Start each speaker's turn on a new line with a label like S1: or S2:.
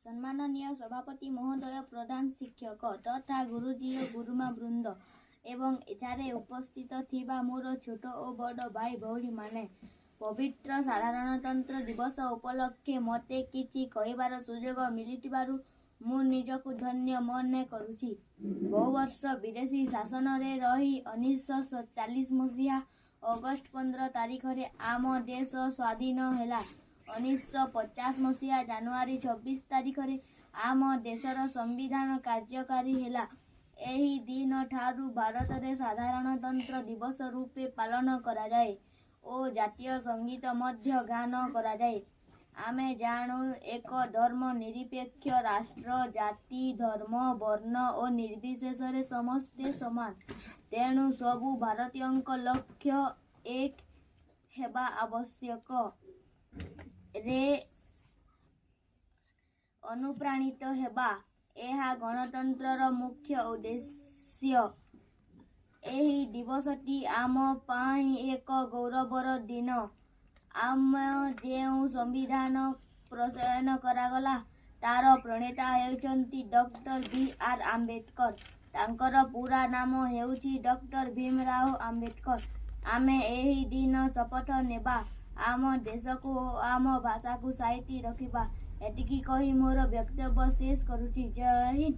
S1: सम्माननीय सभापति महोदय, प्रधान शिक्षक तथा गुरुजी और गुरुमा वृंद एवं एठारे उपस्थित थिबा मोर छोट और बड़ भाई भौणी माने पवित्र साधारणतंत्र दिवस उपलक्षे मते किछि कहिबार सुयोग मिलिथिबारु मु निजकु धन्य मन करुछि। बहु वर्ष विदेशी शासन रे रही 1940 मसीहा अगस्ट 15 तारीख रे आम देश स्वाधीन हैला। 1950 मसीहा जनवरी 26 तारीख रे आम देशर संविधान कार्यकारी हैला। एही दिन ठारू भारत रे साधारणतंत्र दिवस रूपे पालन करा जाए ओ जातीय संगीत मध्य गान करा जाए। आमे जानू एक धर्म निरपेक्ष राष्ट्र जाति धर्म वर्ण और निर्विशेष रे समस्ते समान। तेणु सबु भारतीयंक लक्ष्य एक हेबा आवश्यक रे अनुप्राणित हेबा एहा गणतंत्रर मुख्य उद्देश्य। एही दिवसटी आम पाई एक गौरवर दिन। आम जेउ संविधान प्रसयन करागला तार प्रणेता हेउचंती डॉक्टर बी.आर. आंबेडकर। तांकर पूरा नाम हेउची डॉक्टर भीमराव आंबेडकर। आमे एही दिन शपथ नेबा आम देश को आम भाषा को साइती रखिबा। एतिकी कही मोर वक्तव्य शेष करुची। जय हिंद।